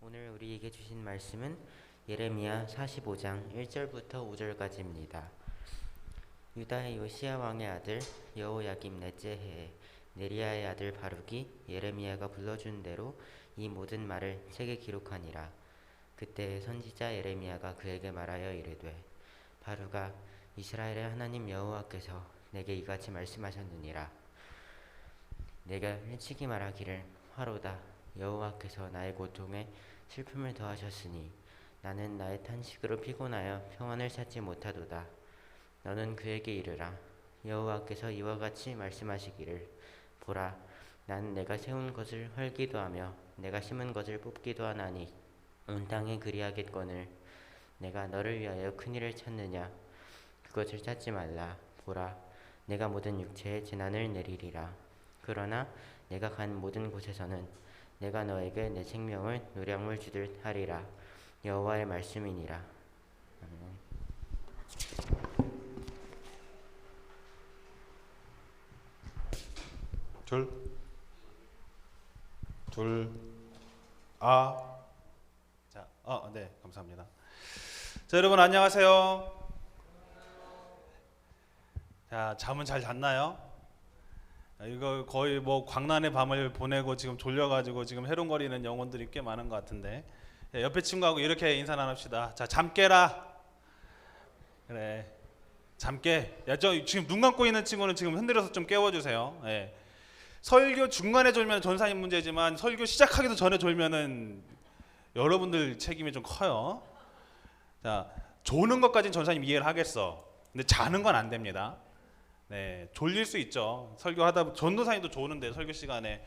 오늘 우리에게 주신 말씀은 예레미야 45장 1절부터 5절까지입니다. 유다의 요시야 왕의 아들 여호야김 넷째 해에 네리야의 아들 바룩이 예레미야가 불러준 대로 이 모든 말을 책에 기록하니라. 그때 선지자 예레미야가 그에게 말하여 이르되, 바룩아, 이스라엘의 하나님 여호와께서 내게 이같이 말씀하셨느니라. 내가 일찍이 말하기를, 화로다, 여호와께서 나의 고통에 슬픔을 더하셨으니 나는 나의 탄식으로 피곤하여 평안을 찾지 못하도다. 너는 그에게 이르라. 여호와께서 이와 같이 말씀하시기를, 보라, 나는 내가 세운 것을 헐기도 하며 내가 심은 것을 뽑기도 하나니 온 땅에 그리하겠거늘. 내가 너를 위하여 큰일을 찾느냐? 그것을 찾지 말라. 보라, 내가 모든 육체에 재난을 내리리라. 그러나 내가 간 모든 곳에서는 내가 너에게 내 생명을 노량물 주듯 하리라. 여호와의 말씀이니라. 아멘. 네, 감사합니다. 자, 여러분 안녕하세요. 자, 잠은 잘 잤나요? 이거 거의 뭐 광란의 밤을 보내고 지금 졸려가지고 지금 해롱거리는 영혼들이 꽤 많은 것 같은데, 옆에 친구하고 이렇게 인사 나눕시다. 자, 잠 깨라. 그래, 잠 깨. 야, 저 지금 눈 감고 있는 친구는 지금 흔들어서 좀 깨워주세요. 예. 설교 중간에 졸면 전사님 문제지만 설교 시작하기도 전에 졸면은 여러분들 책임이 좀 커요. 자, 조는 것까지는 전사님 이해를 하겠어. 근데 자는 건 안 됩니다. 네, 졸릴 수 있죠. 설교하다 전도사님도 조는데 설교 시간에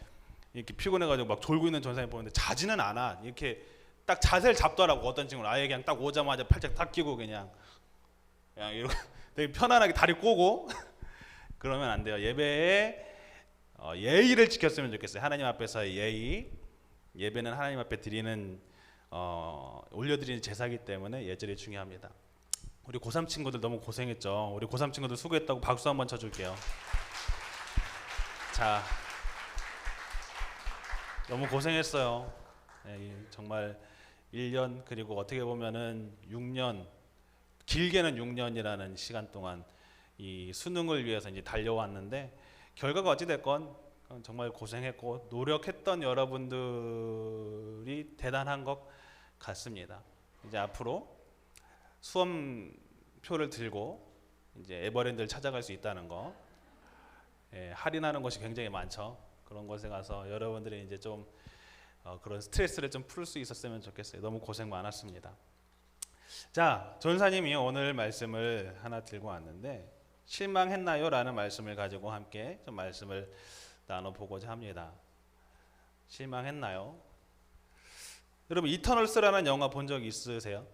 이렇게 피곤해가지고 막 졸고 있는 전사님 보는데 자지는 않아. 이렇게 딱 자세를 잡더라고. 어떤 친구는 아예 그냥 딱 오자마자 팔짝 딱 끼고 그냥 이렇게 되게 편안하게 다리 꼬고 그러면 안 돼요. 예배에 예의를 지켰으면 좋겠어요. 하나님 앞에서의 예의. 예배는 하나님 앞에 드리는 올려드리는 제사이기 때문에 예절이 중요합니다. 우리 고3 친구들 너무 고생했죠. 우리 고3 친구들 수고했다고 박수 한번 쳐줄게요. 자, 너무 고생했어요. 네, 정말 1년 그리고 어떻게 보면은 6년, 길게는 6년이라는 시간 동안 이 수능을 위해서 이제 달려왔는데 결과가 어찌 됐건 정말 고생했고 노력했던 여러분들이 대단한 것 같습니다. 이제 앞으로 수험표를 들고 이제 에버랜드를 찾아갈 수 있다는 거, 할인하는 것이 굉장히 많죠. 그런 곳에 가서 여러분들이 이제 좀 그런 스트레스를 좀 풀 수 있었으면 좋겠어요. 너무 고생 많았습니다. 자, 전사님이 오늘 말씀을 하나 들고 왔는데, 실망했나요? 라는 말씀을 가지고 함께 좀 말씀을 나눠보고자 합니다. 실망했나요? 여러분, 이터널스라는 영화 본 적 있으세요?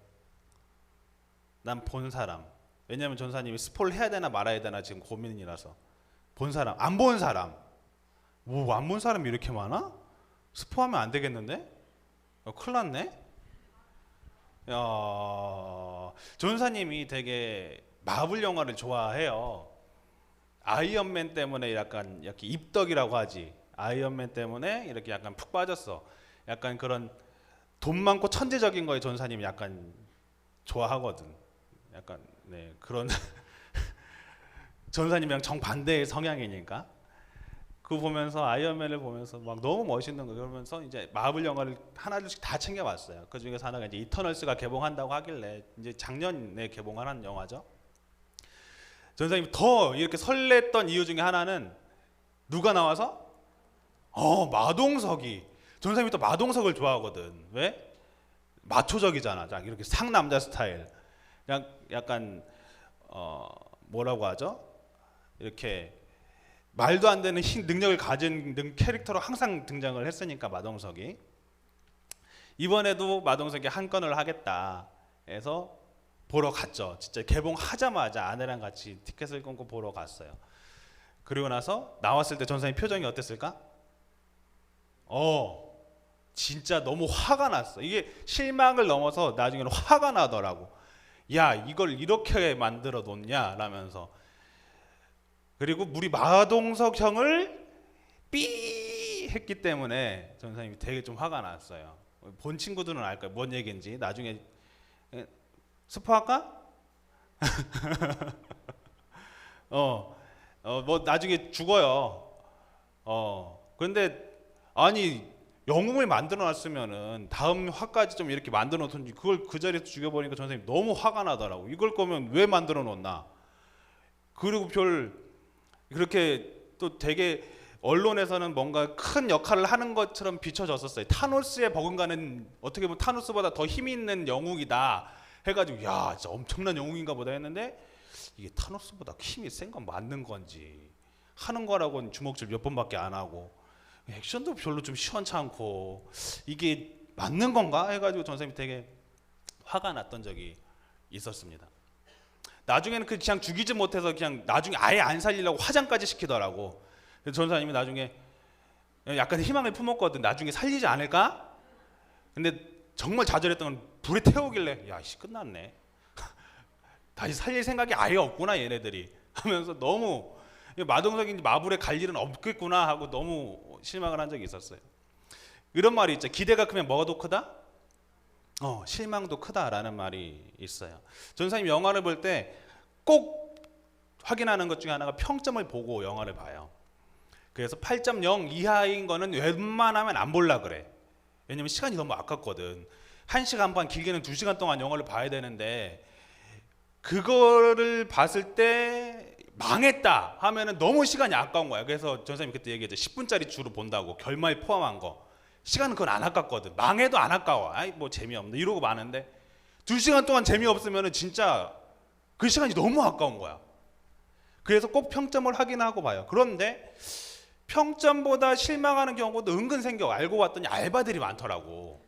난 본 사람. 왜냐하면 전사님이 스포를 해야 되나 말아야 되나 지금 고민이라서. 본 사람, 안 본 사람. 뭐 안 본 사람이 이렇게 많아? 스포하면 안 되겠는데? 큰일 났네? 전사님이 되게 마블 영화를 좋아해요. 아이언맨 때문에 약간 이렇게 입덕이라고 하지. 아이언맨 때문에 이렇게 약간 푹 빠졌어. 약간 그런 돈 많고 천재적인 거에 전사님이 약간 좋아하거든. 약간 그런 전사님이랑 정반대의 성향이니까. 그거 보면서 아이언맨을 보면서 막 너무 멋있는 거 그러면서 이제 마블 영화를 하나둘씩 다 챙겨봤어요. 그 중에서 하나가 이제 이터널스가 개봉한다고 하길래 이제 작년에 개봉한 영화죠. 전사님이 더 이렇게 설렜던 이유 중에 하나는 누가 나와서? 마동석이. 전사님이 또 마동석을 좋아하거든. 왜? 마초적이잖아. 이렇게 상남자 스타일. 그냥 약간 뭐라고 하죠? 이렇게 말도 안 되는 능력을 가진 캐릭터로 항상 등장을 했으니까 마동석이. 이번에도 마동석이 한 건을 하겠다 해서 보러 갔죠. 진짜 개봉하자마자 아내랑 같이 티켓을 끊고 보러 갔어요. 그리고 나서 나왔을 때 전사님 표정이 어땠을까? 진짜 너무 화가 났어. 이게 실망을 넘어서 나중에는 화가 나더라고. 야, 이걸 이렇게 만들어 놓냐 라면서. 그리고 우리 마동석 형을 삐 했기 때문에 전사님이 되게 좀 화가 났어요. 본 친구들은 알 거야. 뭔 얘기인지. 나중에 스포할까? 뭐 나중에 죽어요. 그런데 아니 영웅을 만들어 놨으면은 다음 화까지 좀 이렇게 만들어 놓든지 그걸 그 자리에서 죽여버리니까 전선생님 너무 화가 나더라고. 이걸 거면 왜 만들어 놓나. 그리고 그렇게 또 되게 언론에서는 뭔가 큰 역할을 하는 것처럼 비춰졌었어요. 타노스에 버금가는, 어떻게 보면 타노스보다 더 힘이 있는 영웅이다 해가지고 야 진짜 엄청난 영웅인가 보다 했는데 이게 타노스보다 힘이 센 건 맞는 건지, 하는 거라고는 주먹질 몇 번밖에 안 하고 액션도 별로 좀 시원찮고 이게 맞는 건가 해가지고 전 선생님이 되게 화가 났던 적이 있었습니다. 나중에는 그냥 죽이지 못해서 그냥 나중에 아예 안 살리려고 화장까지 시키더라고. 그래서 전사님이 나중에 약간 희망을 품었거든. 나중에 살리지 않을까? 근데 정말 좌절했던 건 불에 태우길래 야씨 끝났네. 다시 살릴 생각이 아예 없구나 얘네들이 하면서 너무 마동석인지 마블에 갈 일은 없겠구나 하고 너무 실망을 한 적이 있었어요. 이런 말이 있죠. 기대가 크면 뭐가 더 크다? 실망도 크다라는 말이 있어요. 전사님 영화를 볼 때 꼭 확인하는 것 중에 하나가 평점을 보고 영화를 봐요. 그래서 8.0 이하인 거는 웬만하면 안 볼라 그래. 왜냐면 시간이 너무 아깝거든. 1시간 반, 길게는 2시간 동안 영화를 봐야 되는데 그거를 봤을 때 망했다 하면은 너무 시간이 아까운 거야. 그래서 전사님이 그때 얘기했죠. 10분짜리 주로 본다고, 결말 포함한 거. 시간은 그건 안 아깝거든. 망해도 안 아까워. 아이 뭐 재미없네 이러고 마는데 2시간 동안 재미없으면 진짜 그 시간이 너무 아까운 거야. 그래서 꼭 평점을 확인하고 봐요. 그런데 평점보다 실망하는 경우도 은근 생겨. 알고 봤더니 알바들이 많더라고.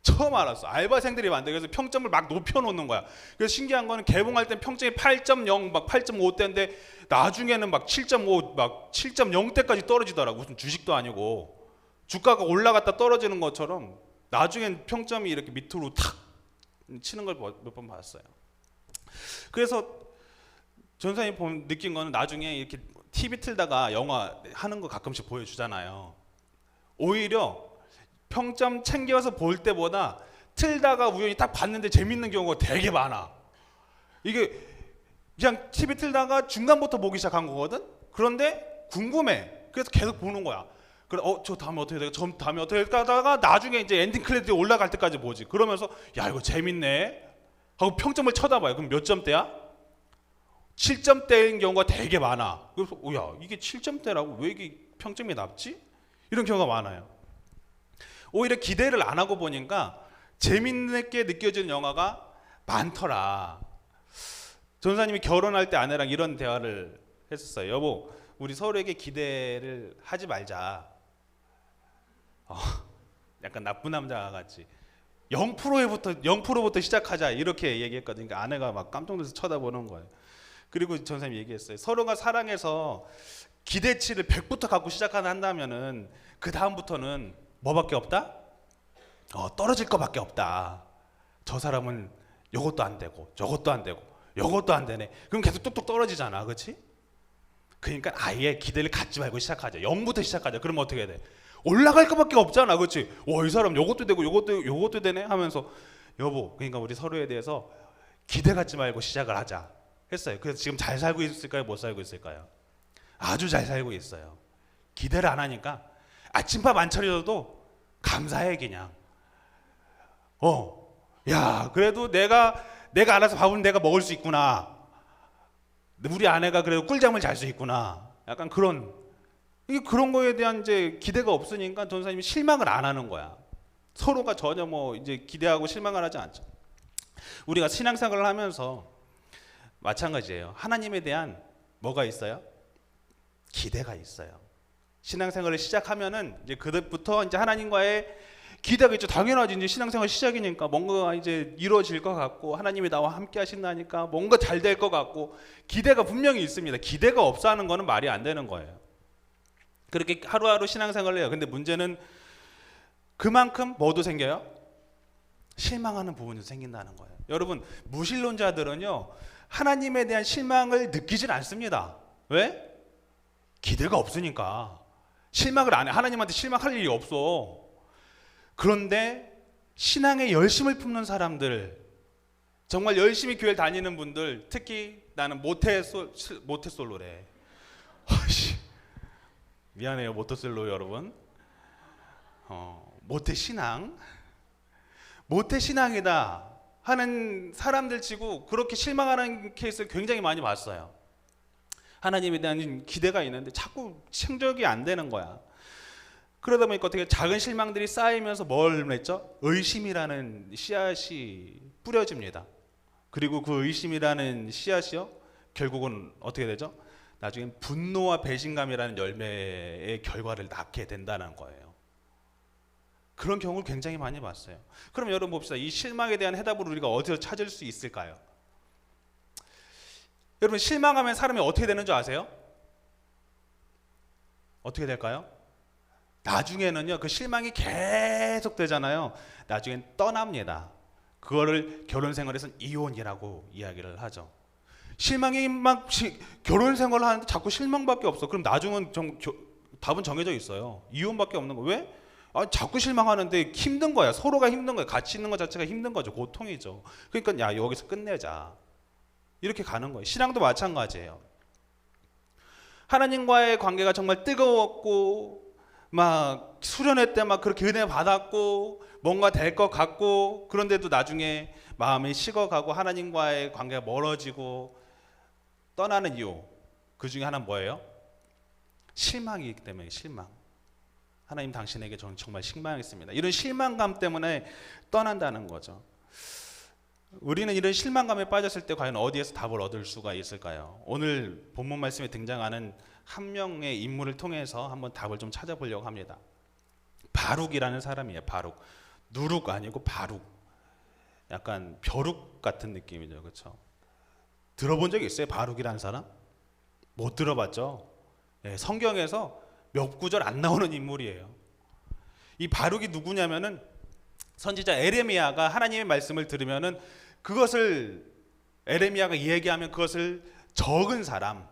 처음 알았어. 알바생들이 많대. 그래서 평점을 막 높여놓는 거야. 그래서 신기한 거는 개봉할 땐 평점이 8.0, 막 8.5대인데 나중에는 막 7.5, 막 7.0대까지 떨어지더라고. 무슨 주식도 아니고. 주가가 올라갔다 떨어지는 것처럼 나중엔 평점이 이렇게 밑으로 탁 치는 걸 몇 번 봤어요. 그래서 전사님 느낀 거는 나중에 이렇게 TV 틀다가 영화 하는 거 가끔씩 보여주잖아요. 오히려 평점 챙겨서 볼 때보다 틀다가 우연히 딱 봤는데 재밌는 경우가 되게 많아. 이게 그냥 TV 틀다가 중간부터 보기 시작한 거거든. 그런데 궁금해. 그래서 계속 보는 거야. 그래, 저 다음에 어떻게 될까? 저 다음에 어떻게 될까? 하다가 나중에 이제 엔딩 크레딧 올라갈 때까지 보지. 그러면서 야 이거 재밌네 하고 평점을 쳐다봐요. 그럼 몇 점대야? 7점대인 경우가 되게 많아. 그래서 야 이게 7점대라고 왜 이게 평점이 낮지? 이런 경우가 많아요. 오히려 기대를 안 하고 보니까 재밌게 느껴지는 영화가 많더라. 전사님이 결혼할 때 아내랑 이런 대화를 했었어요. 여보, 우리 서로에게 기대를 하지 말자. 약간 나쁜 남자 같이 0%부터 시작하자 이렇게 얘기했거든요. 그러니까 아내가 막 깜짝 놀라서 쳐다보는 거예요. 그리고 전사님이 얘기했어요. 서로가 사랑해서 기대치를 100부터 갖고 시작한다면은 그 다음부터는 뭐밖에 없다? 떨어질 거밖에 없다. 저 사람은 요것도 안 되고 저것도 안 되고 요것도 안 되네. 그럼 계속 뚝뚝 떨어지잖아. 그렇지? 그러니까 아예 기대를 갖지 말고 시작하자. 0부터 시작하자. 그러면 어떻게 해야 돼? 올라갈 거밖에 없잖아. 그렇지? 이 사람 요것도 되고 요것도 되네 하면서 여보, 그러니까 우리 서로에 대해서 기대 갖지 말고 시작을 하자 했어요. 그래서 지금 잘 살고 있을까요? 못 살고 있을까요? 아주 잘 살고 있어요. 기대를 안 하니까 아침밥 안 차려줘도 감사해 그냥. 야 그래도 내가 알아서 밥은 내가 먹을 수 있구나. 우리 아내가 그래도 꿀잠을 잘 수 있구나. 약간 그런 거에 대한 이제 기대가 없으니까 전사님이 실망을 안 하는 거야. 서로가 전혀 뭐 이제 기대하고 실망을 하지 않죠. 우리가 신앙생활을 하면서 마찬가지예요. 하나님에 대한 뭐가 있어요? 기대가 있어요. 신앙생활을 시작하면은 이제 그때부터 이제 하나님과의 기대가 있죠. 당연하지. 이제 신앙생활 시작이니까 뭔가 이제 이루어질 것 같고 하나님이 나와 함께 하신다니까 뭔가 잘 될 것 같고 기대가 분명히 있습니다. 기대가 없어 하는 거는 말이 안 되는 거예요. 그렇게 하루하루 신앙생활을 해요. 근데 문제는 그만큼 뭐도 생겨요? 실망하는 부분도 생긴다는 거예요. 여러분, 무신론자들은요 하나님에 대한 실망을 느끼질 않습니다. 왜? 기대가 없으니까. 실망을 안 해. 하나님한테 실망할 일이 없어. 그런데 신앙에 열심을 품는 사람들, 정말 열심히 교회를 다니는 분들, 특히 나는 모태솔로래. 미안해요, 모태솔로 여러분. 모태신앙이다 하는 사람들 치고 그렇게 실망하는 케이스를 굉장히 많이 봤어요. 하나님에 대한 기대가 있는데 자꾸 충족이 안 되는 거야. 그러다 보니까 어떻게 작은 실망들이 쌓이면서 뭘 맺죠? 의심이라는 씨앗이 뿌려집니다. 그리고 그 의심이라는 씨앗이요, 결국은 어떻게 되죠? 나중엔 분노와 배신감이라는 열매의 결과를 낳게 된다는 거예요. 그런 경우를 굉장히 많이 봤어요. 그럼 여러분 봅시다. 이 실망에 대한 해답을 우리가 어디서 찾을 수 있을까요? 여러분, 실망하면 사람이 어떻게 되는 줄 아세요? 어떻게 될까요? 나중에는요, 그 실망이 계속 되잖아요. 나중엔 떠납니다. 그거를 결혼 생활에서는 이혼이라고 이야기를 하죠. 실망이 막 결혼 생활을 하는데 자꾸 실망밖에 없어. 그럼 나중은 답은 정해져 있어요. 이혼밖에 없는 거. 왜? 자꾸 실망하는데 힘든 거야. 서로가 힘든 거야. 같이 있는 것 자체가 힘든 거죠. 고통이죠. 그러니까 야, 여기서 끝내자. 이렇게 가는 거예요. 신앙도 마찬가지예요. 하나님과의 관계가 정말 뜨거웠고 막 수련회 때 막 그렇게 은혜 받았고 뭔가 될 것 같고, 그런데도 나중에 마음이 식어가고 하나님과의 관계가 멀어지고 떠나는 이유, 그 중에 하나는 뭐예요? 실망이기 때문에. 실망. 하나님 당신에게 저는 정말 실망했습니다. 이런 실망감 때문에 떠난다는 거죠. 우리는 이런 실망감에 빠졌을 때 과연 어디에서 답을 얻을 수가 있을까요? 오늘 본문 말씀에 등장하는 한 명의 인물을 통해서 한번 답을 좀 찾아보려고 합니다. 바룩이라는 사람이에요. 바룩. 누룩 아니고 바룩. 약간 벼룩 같은 느낌이죠. 그렇죠? 들어본 적 있어요? 바룩이라는 사람? 못 들어봤죠? 네, 성경에서 몇 구절 안 나오는 인물이에요. 이 바룩이 누구냐면은 선지자 에레미야가 하나님의 말씀을 들으면은 그것을 에레미야가 얘기하면 그것을 적는 사람,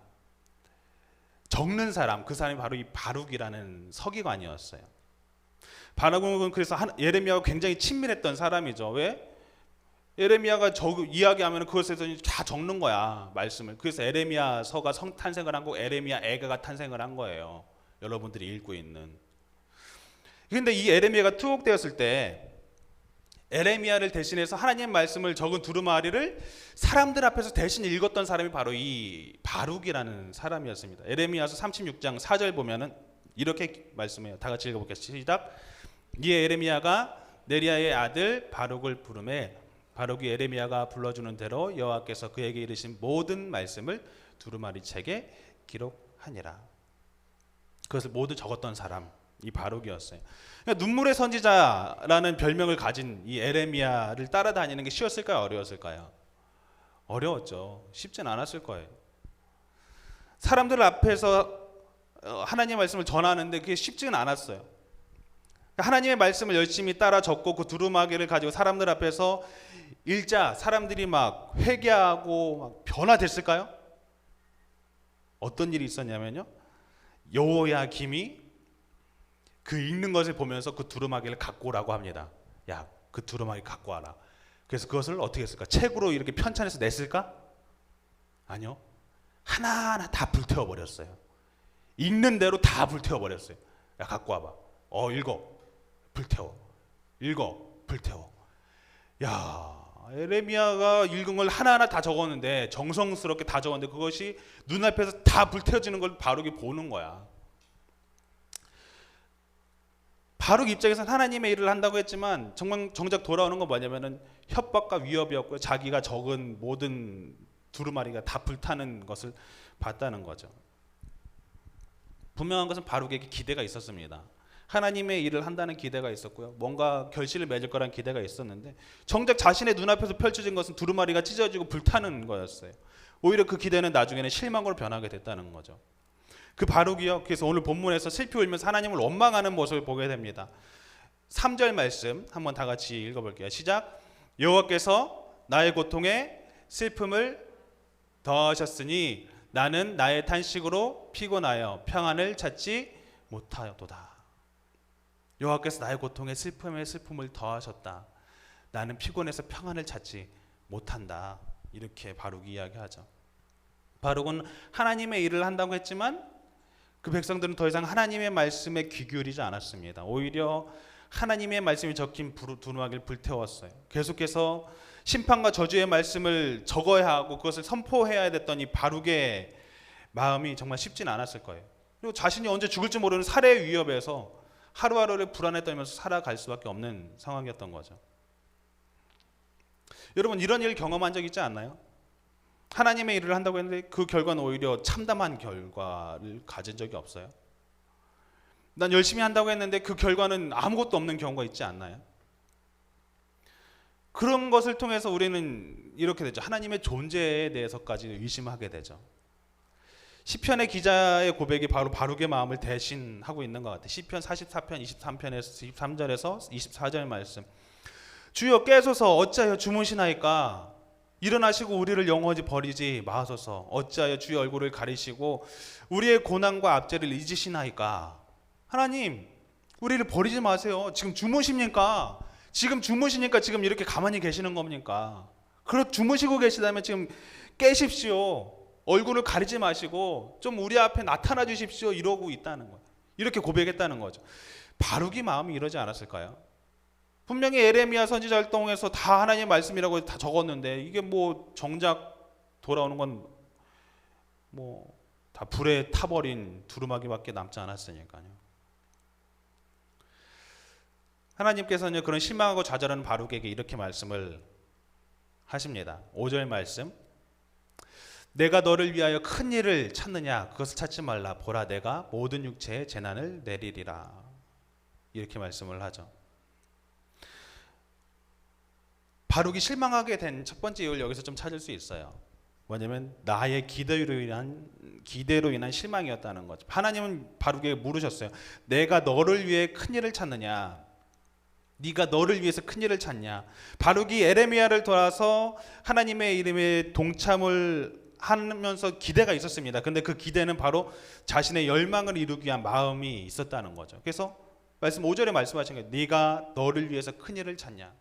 그 사람이 바로 이 바룩이라는 서기관이었어요. 바룩은 그래서 예레미야와 굉장히 친밀했던 사람이죠. 왜? 예레미야가 이야기하면 그것에서 다 적는 거야, 말씀을. 그래서 에레미야서가 탄생을 한 거고 에레미야 애가가 탄생을 한 거예요. 여러분들이 읽고 있는. 그런데 이 에레미야가 투옥되었을 때 에레미야를 대신해서 하나님의 말씀을 적은 두루마리를 사람들 앞에서 대신 읽었던 사람이 바로 이 바룩이라는 사람이었습니다. 에레미야서 36장 4절 보면은 이렇게 말씀해요. 다 같이 읽어볼게요. 시작. 이에 에레미야가 네리야의 아들 바룩을 부르매 바룩이 에레미야가 불러주는 대로 여호와께서 그에게 이르신 모든 말씀을 두루마리 책에 기록하니라. 그것을 모두 적었던 사람, 이 바룩이었어요. 그러니까 눈물의 선지자라는 별명을 가진 이 에레미야를 따라다니는 게 쉬웠을까요? 어려웠을까요? 어려웠죠. 쉽진 않았을 거예요. 사람들 앞에서 하나님의 말씀을 전하는데 그게 쉽지는 않았어요. 하나님의 말씀을 열심히 따라 적고 그 두루마기를 가지고 사람들 앞에서 읽자 사람들이 막 회개하고 막 변화됐을까요? 어떤 일이 있었냐면요, 여호야김이 그 읽는 것을 보면서 그 두루마기를 갖고 오라고 합니다. 야, 그 두루마기 갖고 와라. 그래서 그것을 어떻게 했을까? 책으로 이렇게 편찬해서 냈을까? 아니요. 하나하나 다 불태워버렸어요. 읽는 대로 다 불태워버렸어요. 야, 갖고 와봐. 읽어. 불태워. 읽어. 불태워. 야, 에레미야가 읽은 걸 하나하나 다 적었는데, 정성스럽게 다 적었는데 그것이 눈앞에서 다 불태워지는 걸 바룩이 보는 거야. 바룩 입장에서는 하나님의 일을 한다고 했지만 정작 돌아오는 건 뭐냐면은 협박과 위협이었고요. 자기가 적은 모든 두루마리가 다 불타는 것을 봤다는 거죠. 분명한 것은 바룩에게 기대가 있었습니다. 하나님의 일을 한다는 기대가 있었고요. 뭔가 결실을 맺을 거란 기대가 있었는데 정작 자신의 눈앞에서 펼쳐진 것은 두루마리가 찢어지고 불타는 거였어요. 오히려 그 기대는 나중에는 실망으로 변하게 됐다는 거죠. 그 바룩이요, 그래서 오늘 본문에서 슬피 울면서 하나님을 원망하는 모습을 보게 됩니다. 3절 말씀 한번 다 같이 읽어볼게요. 시작. 여호와께서 나의 고통에 슬픔을 더하셨으니 나는 나의 탄식으로 피곤하여 평안을 찾지 못하였도다. 여호와께서 나의 고통에 슬픔에 슬픔을 더하셨다. 나는 피곤해서 평안을 찾지 못한다. 이렇게 바룩이 이야기하죠. 바룩은 하나님의 일을 한다고 했지만 그 백성들은 더 이상 하나님의 말씀에 귀 기울이지 않았습니다. 오히려 하나님의 말씀이 적힌 두루마기를 불태웠어요. 계속해서 심판과 저주의 말씀을 적어야 하고 그것을 선포해야 됐던 이 바룩의 마음이 정말 쉽진 않았을 거예요. 그리고 자신이 언제 죽을지 모르는 살해 위협에서 하루하루를 불안에 떨면서 살아갈 수밖에 없는 상황이었던 거죠. 여러분, 이런 일 경험한 적 있지 않나요? 하나님의 일을 한다고 했는데 그 결과는 오히려 참담한 결과를 가진 적이 없어요. 난 열심히 한다고 했는데 그 결과는 아무것도 없는 경우가 있지 않나요? 그런 것을 통해서 우리는 이렇게 되죠. 하나님의 존재에 대해서까지 의심하게 되죠. 시편의 기자의 고백이 바로 바룩의 마음을 대신하고 있는 것 같아요. 시편 44편 23편에서 23절에서 24절 말씀. 주여 깨소서 어찌하여 주무시나이까? 일어나시고 우리를 영원히 버리지 마소서. 어찌하여 주의 얼굴을 가리시고 우리의 고난과 압제를 잊으시나이까? 하나님, 우리를 버리지 마세요. 지금 주무십니까? 지금 주무시니까 지금 이렇게 가만히 계시는 겁니까? 주무시고 계시다면 지금 깨십시오. 얼굴을 가리지 마시고 좀 우리 앞에 나타나 주십시오. 이러고 있다는 거예요. 이렇게 고백했다는 거죠. 바룩이 마음이 이러지 않았을까요? 분명히 에레미야 선지자를 통해서 다 하나님의 말씀이라고 다 적었는데 이게 뭐 정작 돌아오는 건 뭐 다 불에 타버린 두루마기밖에 남지 않았으니까요. 하나님께서는 그런 실망하고 좌절하는 바룩에게 이렇게 말씀을 하십니다. 5절 말씀. 내가 너를 위하여 큰 일을 찾느냐? 그것을 찾지 말라. 보라, 내가 모든 육체에 재난을 내리리라. 이렇게 말씀을 하죠. 바룩이 실망하게 된 첫 번째 이유를 여기서 좀 찾을 수 있어요. 뭐냐면 나의 기대로 인한 실망이었다는 거죠. 하나님은 바룩에게 물으셨어요. 내가 너를 위해 큰 일을 찾느냐? 네가 너를 위해서 큰 일을 찾냐? 바룩이 에레미야를 돌아서 하나님의 이름에 동참을 하면서 기대가 있었습니다. 근데 그 기대는 바로 자신의 열망을 이루기 위한 마음이 있었다는 거죠. 그래서 말씀 5절에 말씀하신 거예요. 네가 너를 위해서 큰 일을 찾냐?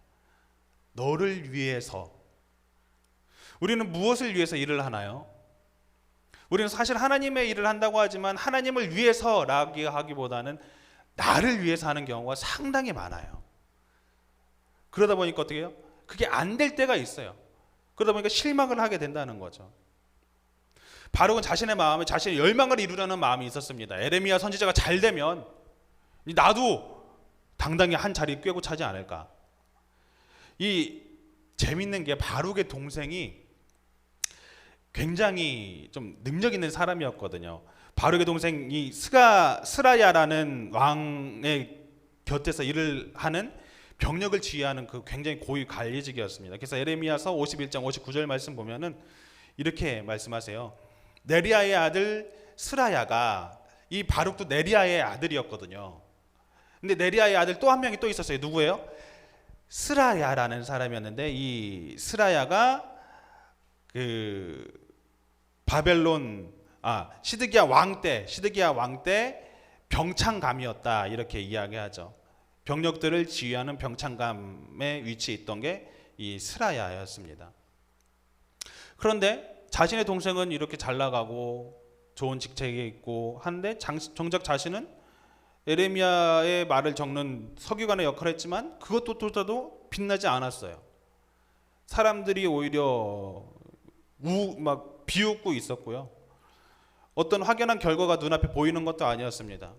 너를 위해서. 우리는 무엇을 위해서 일을 하나요? 우리는 사실 하나님의 일을 한다고 하지만 하나님을 위해서라고 하기보다는 나를 위해서 하는 경우가 상당히 많아요. 그러다 보니까 어떻게 해요? 그게 안 될 때가 있어요. 그러다 보니까 실망을 하게 된다는 거죠. 바룩은 자신의 마음에 자신의 열망을 이루려는 마음이 있었습니다. 에레미야 선지자가 잘 되면 나도 당당히 한 자리 꿰고 차지 않을까. 이 재밌는 게 바룩의 동생이 굉장히 좀 능력 있는 사람이었거든요. 바룩의 동생이 스라야라는 왕의 곁에서 일을 하는 병력을 지휘하는 그 굉장히 고위 관리직이었습니다. 그래서 에레미야서 51장 59절 말씀 보면은 이렇게 말씀하세요. 네리야의 아들 스라야가, 이 바룩도 네리야의 아들이었거든요. 근데 네리야의 아들 또 한 명이 또 있었어요. 누구예요? 스라야라는 사람이었는데 이 스라야가 그 바벨론 시드기야 왕 때 병창감이었다 이렇게 이야기하죠. 병력들을 지휘하는 병창감에 위치해 있던 게 이 스라야였습니다. 그런데 자신의 동생은 이렇게 잘 나가고 좋은 직책에 있고 한데 정작 자신은 에레미야의 말을 적는 서기관의 역할을 했지만 그것조차도 빛나지 않았어요. 사람들이 오히려 막 비웃고 있었고요. 어떤 확연한 결과가 눈앞에 보이는 것도 아니었습니다.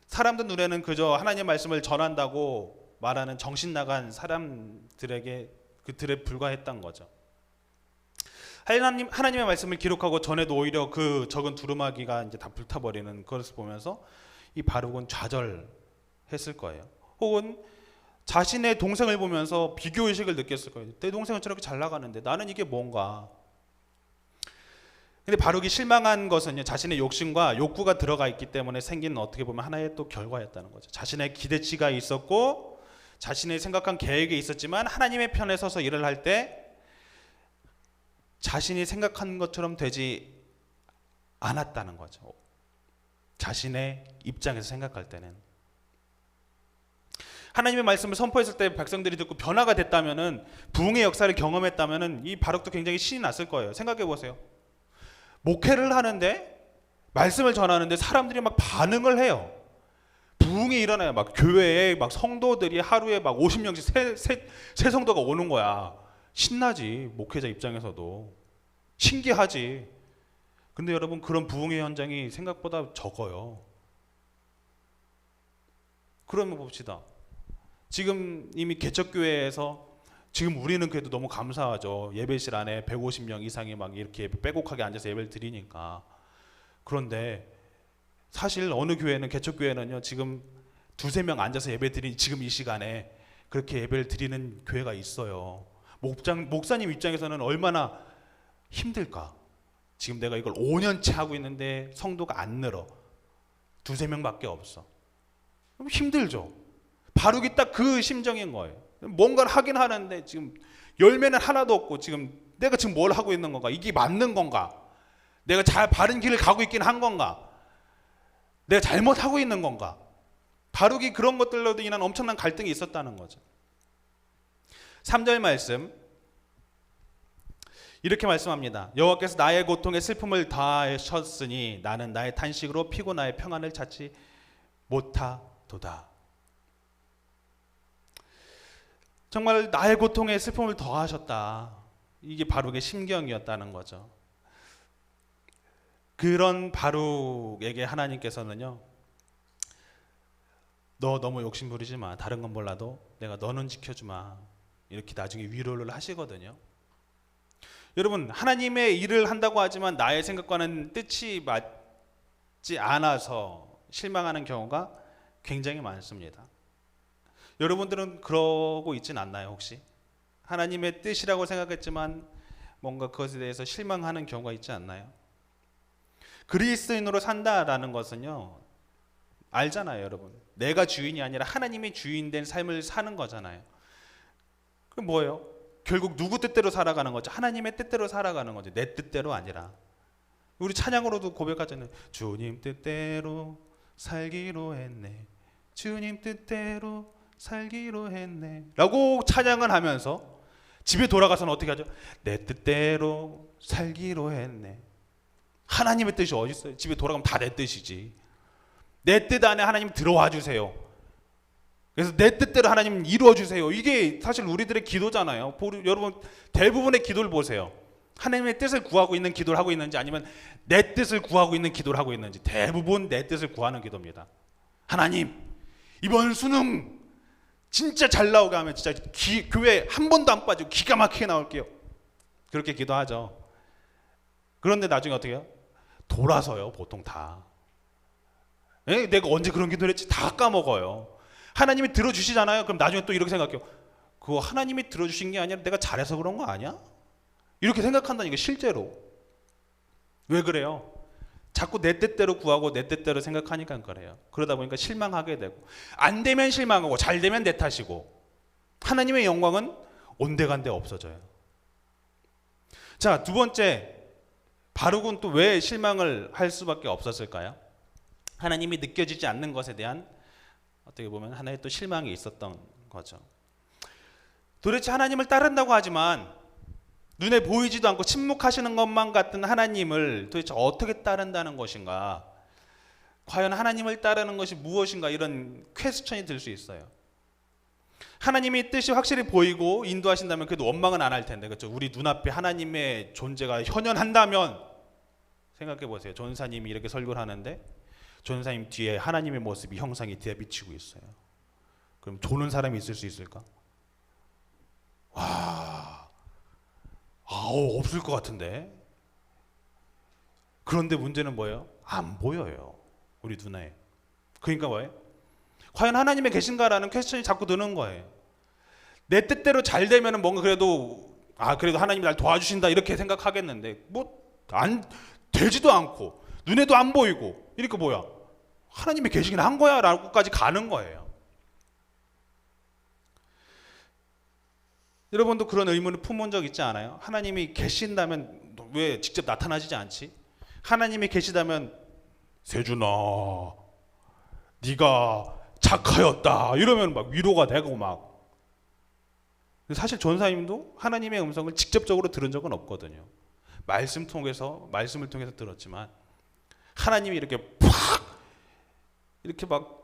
사람들 눈에는 그저 하나님의 말씀을 전한다고 말하는 정신 나간 사람들에게 그들에 불과했던 거죠. 하나님의 말씀을 기록하고 전에도 오히려 그 적은 두루마기가 이제 다 불타버리는 그것을 보면서 이 바룩은 좌절했을 거예요. 혹은 자신의 동생을 보면서 비교의식을 느꼈을 거예요. 내 동생은 저렇게 잘 나가는데 나는 이게 뭔가. 근데 바룩이 실망한 것은요, 자신의 욕심과 욕구가 들어가 있기 때문에 생긴 어떻게 보면 하나의 또 결과였다는 거죠. 자신의 기대치가 있었고 자신의 생각한 계획이 있었지만 하나님의 편에 서서 일을 할 때 자신이 생각한 것처럼 되지 않았다는 거죠. 자신의 입장에서 생각할 때는. 하나님의 말씀을 선포했을 때 백성들이 듣고 변화가 됐다면은, 부흥의 역사를 경험했다면은 이 바룩도 굉장히 신이 났을 거예요. 생각해 보세요. 목회를 하는데, 말씀을 전하는데 사람들이 막 반응을 해요. 부흥이 일어나요. 막 교회에 막 성도들이 하루에 막 50명씩 새 성도가 오는 거야. 신나지. 목회자 입장에서도 신기하지. 근데 여러분, 그런 부흥의 현장이 생각보다 적어요. 그러면 봅시다. 지금 이미 개척교회에서, 지금 우리는 그래도 너무 감사하죠. 예배실 안에 150명 이상이 막 이렇게 빼곡하게 앉아서 예배를 드리니까. 그런데 사실 어느 교회는, 개척교회는요, 지금 2-3명 앉아서 예배 드리는 지금 이 시간에 그렇게 예배를 드리는 교회가 있어요. 목사님 입장에서는 얼마나 힘들까. 지금 내가 이걸 5년째 하고 있는데 성도가 안 늘어. 2-3명밖에 없어. 그럼 힘들죠. 바룩이 딱 그 심정인 거예요. 뭔가를 하긴 하는데 지금 열매는 하나도 없고, 지금 내가 지금 뭘 하고 있는 건가? 이게 맞는 건가? 내가 잘 바른 길을 가고 있긴 한 건가? 내가 잘못하고 있는 건가? 바룩이 그런 것들로도 인한 엄청난 갈등이 있었다는 거죠. 3절 말씀 이렇게 말씀합니다. 여호와께서 나의 고통에 슬픔을 더하셨으니 나는 나의 탄식으로 피곤하여 평안을 찾지 못하도다. 정말 나의 고통에 슬픔을 더하셨다. 이게 바룩의 심경이었다는 거죠. 그런 바룩에게 하나님께서는요, 너 너무 욕심 부리지 마. 다른 건 몰라도 내가 너는 지켜주마. 이렇게 나중에 위로를 하시거든요. 여러분, 하나님의 일을 한다고 하지만 나의 생각과는 뜻이 맞지 않아서 실망하는 경우가 굉장히 많습니다. 여러분들은 그러고 있진 않나요, 혹시? 하나님의 뜻이라고 생각했지만 뭔가 그것에 대해서 실망하는 경우가 있지 않나요? 그리스도인으로 산다라는 것은요, 알잖아요, 여러분. 내가 주인이 아니라 하나님이 주인된 삶을 사는 거잖아요. 그럼 뭐예요? 결국 누구 뜻대로 살아가는 거죠? 하나님의 뜻대로 살아가는 거죠. 내 뜻대로 아니라. 우리 찬양으로도 고백하잖아요. 주님 뜻대로 살기로 했네. 주님 뜻대로 살기로 했네. 라고 찬양을 하면서 집에 돌아가서는 어떻게 하죠? 내 뜻대로 살기로 했네. 하나님의 뜻이 어디 있어요? 집에 돌아가면 다 내 뜻이지. 내 뜻 안에 하나님 들어와 주세요. 그래서 내 뜻대로 하나님 이루어 주세요. 이게 사실 우리들의 기도잖아요. 여러분, 대부분의 기도를 보세요. 하나님의 뜻을 구하고 있는 기도를 하고 있는지, 아니면 내 뜻을 구하고 있는 기도를 하고 있는지. 대부분 내 뜻을 구하는 기도입니다. 하나님, 이번 수능 진짜 잘 나오게 하면 진짜 교회 한 번도 안 빠지고 기가 막히게 나올게요. 그렇게 기도하죠. 그런데 나중에 어떻게 해요? 돌아서요, 보통 다. 내가 언제 그런 기도를 했지? 다 까먹어요. 하나님이 들어주시잖아요. 그럼 나중에 또 이렇게 생각해요. 그거 하나님이 들어주신 게 아니라 내가 잘해서 그런 거 아니야? 이렇게 생각한다니까, 실제로. 왜 그래요? 자꾸 내 뜻대로 구하고 내 뜻대로 생각하니까 그래요. 그러다 보니까 실망하게 되고, 안 되면 실망하고 잘 되면 내 탓이고, 하나님의 영광은 온데간데 없어져요. 자, 두 번째, 바룩은 또 왜 실망을 할 수밖에 없었을까요? 하나님이 느껴지지 않는 것에 대한, 어떻게 보면 하나의 또 실망이 있었던 거죠. 도대체 하나님을 따른다고 하지만 눈에 보이지도 않고 침묵하시는 것만 같은 하나님을 도대체 어떻게 따른다는 것인가? 과연 하나님을 따르는 것이 무엇인가? 이런 퀘스천이 들 수 있어요. 하나님의 뜻이 확실히 보이고 인도하신다면 그래도 원망은 안 할 텐데, 그렇죠? 우리 눈앞에 하나님의 존재가 현현한다면, 생각해 보세요. 전사님이 이렇게 설교를 하는데 전사님 뒤에 하나님의 모습이, 형상이 뒤에 비치고 있어요. 그럼 조는 사람이 있을 수 있을까? 와, 없을 것 같은데. 그런데 문제는 뭐예요? 안 보여요, 우리 눈에. 그러니까 뭐예요? 과연 하나님이 계신가라는 퀘스천이 자꾸 드는 거예요. 내 뜻대로 잘 되면 뭔가 그래도 하나님이 날 도와주신다 이렇게 생각하겠는데, 안 되지도 않고 눈에도 안 보이고, 그러니까 뭐야? 하나님이 계시긴 한 거야 라고까지 가는 거예요. 여러분도 그런 의문을 품은 적 있지 않아요? 하나님이 계신다면 왜 직접 나타나지지 않지? 하나님이 계시다면 세준아, 네가 착하였다 이러면 막 위로가 되고 막. 사실 전사님도 하나님의 음성을 직접적으로 들은 적은 없거든요. 말씀을 통해서 들었지만 하나님이 이렇게 팍 이렇게 막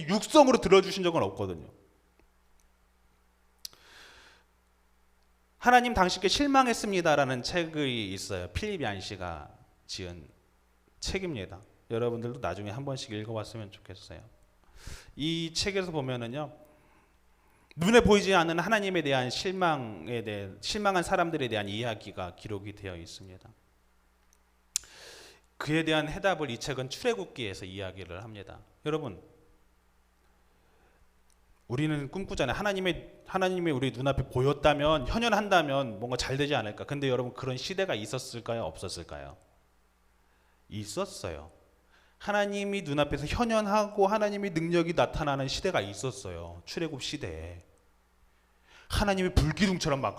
육성으로 들어주신 적은 없거든요. 하나님 당신께 실망했습니다라는 책이 있어요. 필립 얀시가 지은 책입니다. 여러분들도 나중에 한 번씩 읽어봤으면 좋겠어요. 이 책에서 보면은요, 눈에 보이지 않는 하나님에 대한 실망한 사람들에 대한 이야기가 기록이 되어 있습니다. 그에 대한 해답을 이 책은 출애굽기에서 이야기를 합니다. 여러분, 우리는 꿈꾸잖아요. 하나님이 우리 눈앞에 보였다면, 현현한다면 뭔가 잘 되지 않을까. 근데 여러분, 그런 시대가 있었을까요? 없었을까요? 있었어요. 하나님이 눈앞에서 현현하고 하나님의 능력이 나타나는 시대가 있었어요. 출애굽 시대에 하나님이 불기둥처럼 막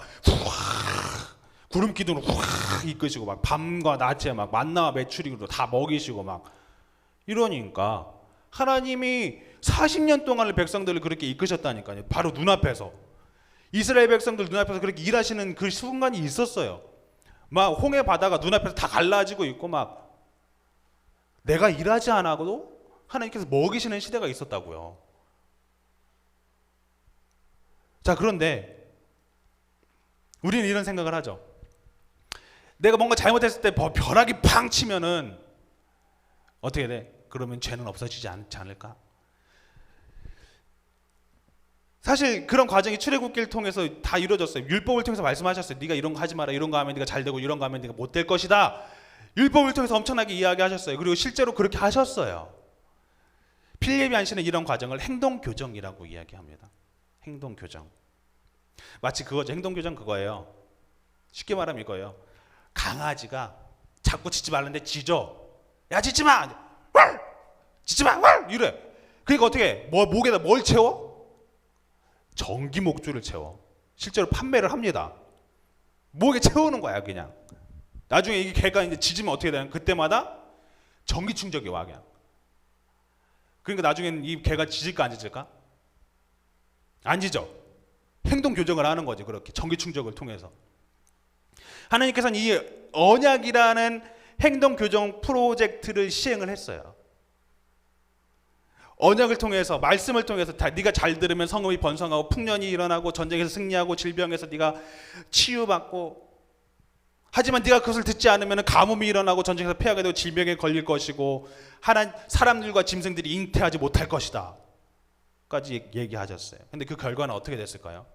구름 기둥으로 확 이끄시고 막 밤과 낮에 막 만나와 메추리로 다 먹이시고 막 이러니까 하나님이 40년 동안을 백성들을 그렇게 이끄셨다니까요. 바로 눈앞에서 이스라엘 백성들 눈앞에서 그렇게 일하시는 그 순간이 있었어요. 막 홍해 바다가 눈앞에서 다 갈라지고 있고 막 내가 일하지 않아도 하나님께서 먹이시는 시대가 있었다고요. 자, 그런데 우리는 이런 생각을 하죠. 내가 뭔가 잘못했을 때 벼락이 팡 치면은 어떻게 돼? 그러면 죄는 없어지지 않지 않을까? 사실 그런 과정이 출애굽기를 통해서 다 이루어졌어요. 율법을 통해서 말씀하셨어요. 네가 이런 거 하지 마라. 이런 거 하면 네가 잘 되고 이런 거 하면 네가 못 될 것이다. 율법을 통해서 엄청나게 이야기하셨어요. 그리고 실제로 그렇게 하셨어요. 필립 얀시는 이런 과정을 행동교정이라고 이야기합니다. 행동교정. 마치 그거죠. 행동교정 그거예요. 쉽게 말하면 이거예요. 강아지가 자꾸 짖지 말는데 짖어. 야, 짖지 마! 짖지 마! 이래. 그러니까 어떻게 해? 목에다 뭘 채워? 전기 목줄을 채워. 실제로 판매를 합니다. 목에 채우는 거야, 그냥. 나중에 이 개가 이제 짖으면 어떻게 되냐? 그때마다 전기 충격이 와 그냥. 그러니까 나중에는 이 개가 짖을까 안 짖을까? 안 짖어. 행동 교정을 하는 거죠. 그렇게 전기 충격을 통해서. 하나님께서는 이 언약이라는 행동 교정 프로젝트를 시행을 했어요. 언약을 통해서, 말씀을 통해서 네가 잘 들으면 성읍이 번성하고 풍년이 일어나고 전쟁에서 승리하고 질병에서 네가 치유받고, 하지만 네가 그것을 듣지 않으면 가뭄이 일어나고 전쟁에서 패하게 되고 질병에 걸릴 것이고 사람들과 짐승들이 잉태하지 못할 것이다 까지 얘기하셨어요. 근데 그 결과는 어떻게 됐을까요?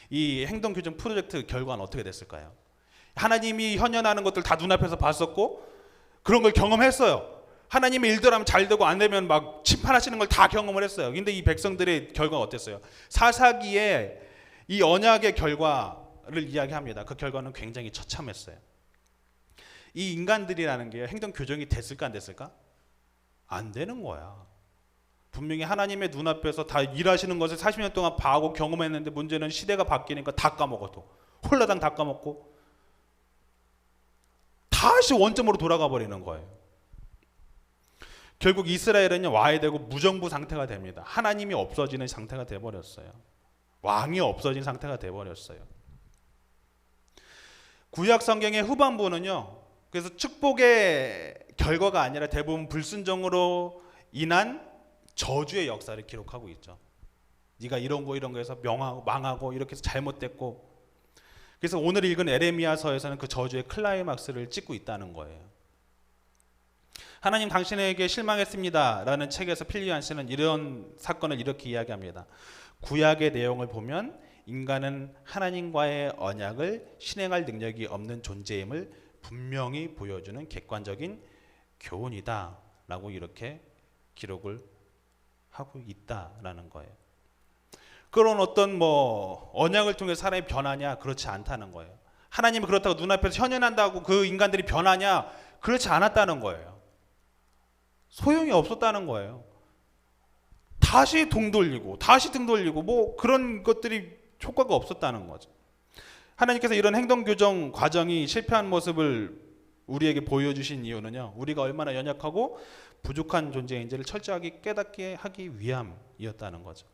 이 행동교정 프로젝트 결과는 어떻게 됐을까요? 하나님이 현현하는 것들 다 눈앞에서 봤었고 그런 걸 경험했어요. 하나님의 일들하면 잘 되고 안 되면 막 심판하시는 걸 다 경험을 했어요. 근데 이 백성들의 결과가 어땠어요? 사사기에 이 언약의 결과를 이야기합니다. 그 결과는 굉장히 처참했어요. 이 인간들이라는 게 행동 교정이 됐을까 안 됐을까? 안 되는 거야. 분명히 하나님의 눈앞에서 다 일하시는 것을 40년 동안 봐오고 경험했는데 문제는 시대가 바뀌니까 다 까먹어도 홀라당 다 까먹고 다시 원점으로 돌아가 버리는 거예요. 결국 이스라엘은 와야 되고 무정부 상태가 됩니다. 하나님이 없어지는 상태가 돼버렸어요. 왕이 없어진 상태가 돼버렸어요. 구약 성경의 후반부는요, 그래서 축복의 결과가 아니라 대부분 불순종으로 인한 저주의 역사를 기록하고 있죠. 네가 이런 거 해서 망하고 이렇게 해서 잘못됐고, 그래서 오늘 읽은 에레미야서에서는 그 저주의 클라이막스를 찍고 있다는 거예요. 하나님 당신에게 실망했습니다 라는 책에서 필립 얀시는 이런 사건을 이렇게 이야기합니다. 구약의 내용을 보면 인간은 하나님과의 언약을 실행할 능력이 없는 존재임을 분명히 보여주는 객관적인 교훈이다 라고 이렇게 기록을 하고 있다라는 거예요. 그런 어떤 언약을 통해 사람이 변하냐? 그렇지 않다는 거예요. 하나님이 그렇다고 눈앞에서 현현한다고 그 인간들이 변하냐? 그렇지 않았다는 거예요. 소용이 없었다는 거예요. 다시 등 돌리고 그런 것들이 효과가 없었다는 거죠. 하나님께서 이런 행동 교정 과정이 실패한 모습을 우리에게 보여주신 이유는요, 우리가 얼마나 연약하고 부족한 존재인지를 철저하게 깨닫게 하기 위함이었다는 거죠.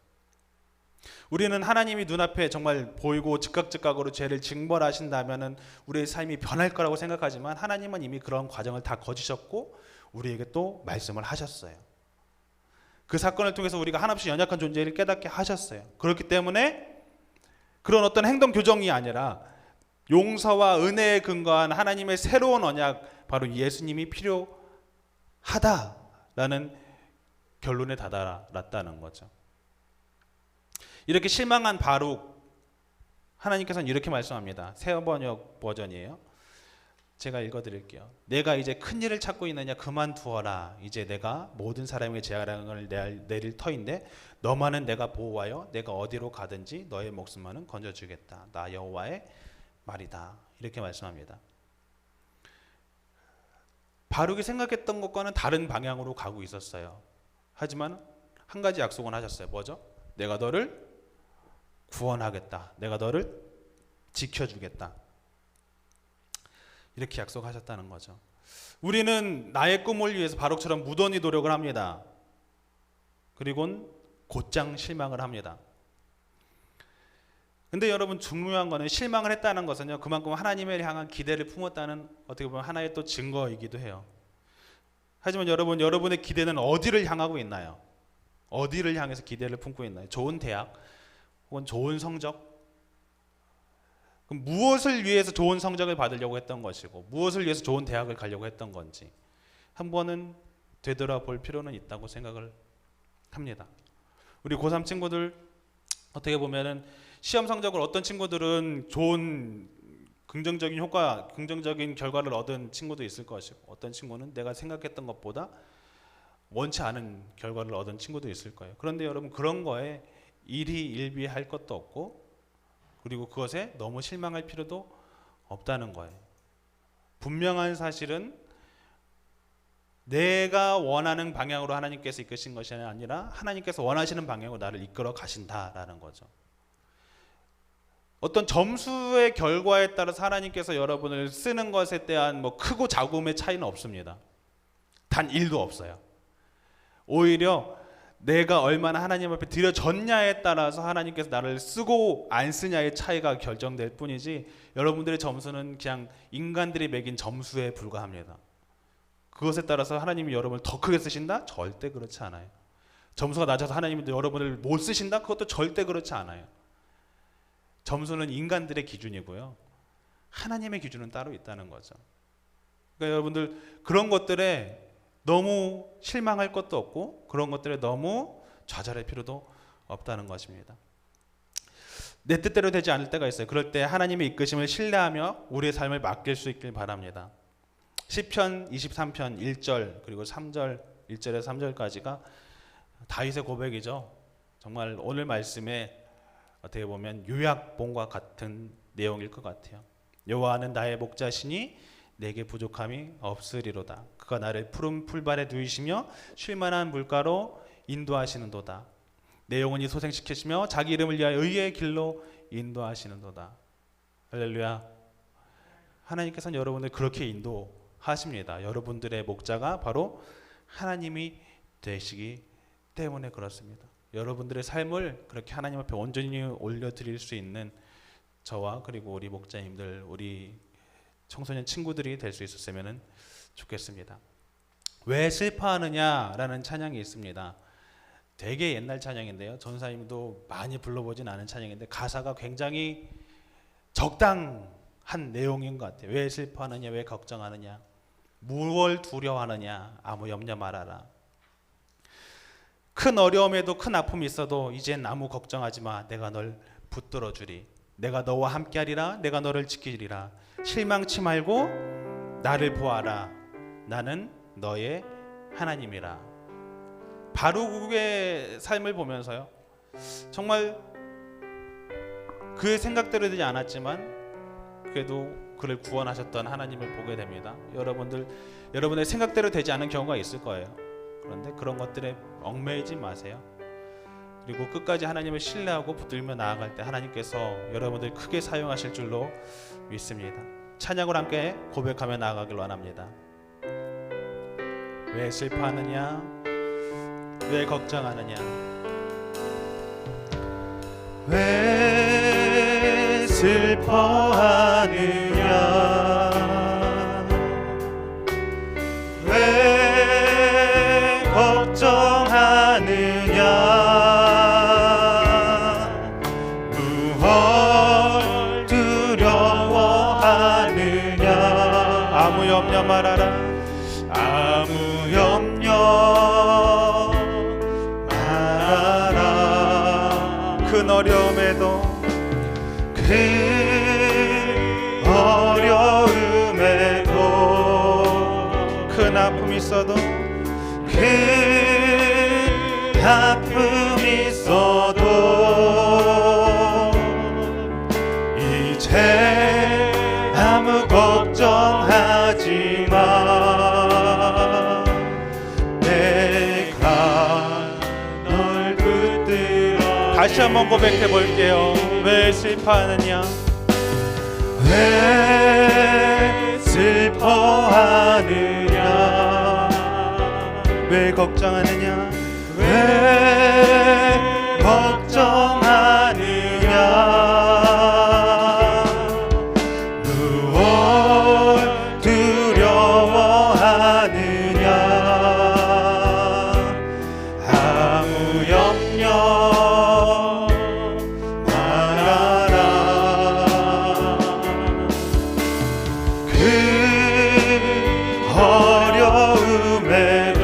우리는 하나님이 눈앞에 정말 보이고 즉각즉각으로 죄를 징벌하신다면 우리의 삶이 변할 거라고 생각하지만 하나님은 이미 그런 과정을 다 거치셨고 우리에게 또 말씀을 하셨어요. 그 사건을 통해서 우리가 한없이 연약한 존재를 깨닫게 하셨어요. 그렇기 때문에 그런 어떤 행동 교정이 아니라 용서와 은혜에 근거한 하나님의 새로운 언약, 바로 예수님이 필요하다라는 결론에 다다랐다는 거죠. 이렇게 실망한 바룩, 하나님께서는 이렇게 말씀합니다. 새 번역 버전이에요. 제가 읽어드릴게요. 내가 이제 큰 일을 찾고 있느냐, 그만두어라. 이제 내가 모든 사람에게 재앙을 내릴 터인데 너만은 내가 보호하여 내가 어디로 가든지 너의 목숨만은 건져주겠다. 나 여호와의 말이다. 이렇게 말씀합니다. 바룩이 생각했던 것과는 다른 방향으로 가고 있었어요. 하지만 한 가지 약속은 하셨어요. 뭐죠? 내가 너를 구원하겠다. 내가 너를 지켜주겠다. 이렇게 약속하셨다는 거죠. 우리는 나의 꿈을 위해서 바룩처럼 무던히 노력을 합니다. 그리고는 곧장 실망을 합니다. 근데 여러분, 중요한 거는 실망을 했다는 것은요, 그만큼 하나님을 향한 기대를 품었다는 어떻게 보면 하나의 또 증거이기도 해요. 하지만 여러분, 여러분의 기대는 어디를 향하고 있나요? 어디를 향해서 기대를 품고 있나요? 좋은 대학 혹은 좋은 성적? 그럼 무엇을 위해서 좋은 성적을 받으려고 했던 것이고 무엇을 위해서 좋은 대학을 가려고 했던 건지 한 번은 되돌아볼 필요는 있다고 생각을 합니다. 우리 고3 친구들 어떻게 보면은 시험 성적을 어떤 친구들은 좋은 긍정적인 효과, 긍정적인 결과를 얻은 친구도 있을 것이고 어떤 친구는 내가 생각했던 것보다 원치 않은 결과를 얻은 친구도 있을 거예요. 그런데 여러분, 그런 거에 일희일비할 것도 없고 그리고 그것에 너무 실망할 필요도 없다는 거예요. 분명한 사실은 내가 원하는 방향으로 하나님께서 이끄신 것이 아니라 하나님께서 원하시는 방향으로 나를 이끌어 가신다라는 거죠. 어떤 점수의 결과에 따라서 하나님께서 여러분을 쓰는 것에 대한 뭐 크고 작음의 차이는 없습니다. 단 1도 없어요. 오히려 내가 얼마나 하나님 앞에 드려졌냐에 따라서 하나님께서 나를 쓰고 안 쓰냐의 차이가 결정될 뿐이지 여러분들의 점수는 그냥 인간들이 매긴 점수에 불과합니다. 그것에 따라서 하나님이 여러분을 더 크게 쓰신다? 절대 그렇지 않아요. 점수가 낮아서 하나님이 여러분을 못 쓰신다? 그것도 절대 그렇지 않아요. 점수는 인간들의 기준이고요. 하나님의 기준은 따로 있다는 거죠. 그러니까 여러분들 그런 것들에 너무 실망할 것도 없고 그런 것들에 너무 좌절할 필요도 없다는 것입니다. 내 뜻대로 되지 않을 때가 있어요. 그럴 때 하나님의 이끄심을 신뢰하며 우리의 삶을 맡길 수 있길 바랍니다. 시편 23편 1절 그리고 3절 1절에서 3절까지가 다윗의 고백이죠. 정말 오늘 말씀에 어떻게 보면 요약본과 같은 내용일 것 같아요. 여호와는 나의 목자시니 내게 부족함이 없으리로다. 그가 나를 푸른 풀밭에 누이시며 쉴만한 물가로 인도하시는도다. 내 영혼이 소생시키시며 자기 이름을 위하여 의의 길로 인도하시는도다. 할렐루야. 하나님께서는 여러분을 그렇게 인도하십니다. 여러분들의 목자가 바로 하나님이 되시기 때문에 그렇습니다. 여러분들의 삶을 그렇게 하나님 앞에 온전히 올려드릴 수 있는 저와 그리고 우리 목자님들, 우리 청소년 친구들이 될 수 있었으면 좋겠습니다. 왜 슬퍼하느냐라는 찬양이 있습니다. 되게 옛날 찬양인데요. 전사님도 많이 불러보진 않은 찬양인데 가사가 굉장히 적당한 내용인 것 같아요. 왜 슬퍼하느냐, 왜 걱정하느냐, 무엇을 두려워하느냐, 아무 염려 말아라. 큰 어려움에도 큰 아픔이 있어도 이젠 아무 걱정하지 마. 내가 널 붙들어 주리. 내가 너와 함께하리라. 내가 너를 지키리라. 실망치 말고 나를 보아라. 나는 너의 하나님이라. 바룩의 삶을 보면서요, 정말 그의 생각대로 되지 않았지만 그래도 그를 구원하셨던 하나님을 보게 됩니다. 여러분의 생각대로 되지 않은 경우가 있을 거예요. 그런데 그런 것들에 얽매이지 마세요. 그리고 끝까지 하나님을 신뢰하고 붙들며 나아갈 때 하나님께서 여러분들 크게 사용하실 줄로 믿습니다. 찬양으로 함께 고백하며 나아가길 원합니다. 왜 슬퍼하느냐? 왜 걱정하느냐? 왜 슬퍼하느냐? 왜 걱정하느냐? 무엇 두려워하느냐? 아무 염려 말아라. 아무 염려 말아라. 큰 어려움에도 큰 어려움에도 큰 아픔이 있어도 큰 아픔이 있어도 이제 아무 걱정하지 마. 내가 널 붙들어. 다시 한번 고백해 볼게요. 왜 슬퍼하느냐? 왜 슬퍼하느냐? 왜 걱정하느냐? 왜 걱정하느냐? 무엇 두려워하느냐? 아무 염려 말아라. 그 어려움에도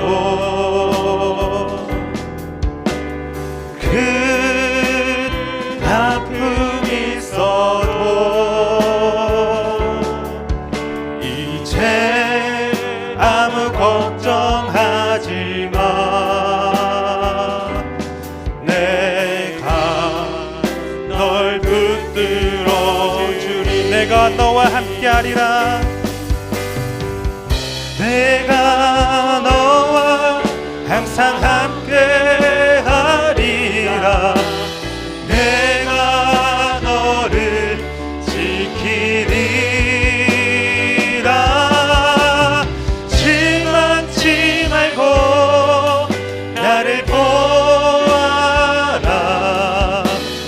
큰 아픔이 있어도 이제 아무 걱정하지 마. 내가 널 붙들어 주리. 내가 너와 함께하리라. 내가 너와 항상 함께하리라. 내가 너를 지키리라. 실망치 말고 나를 보아라.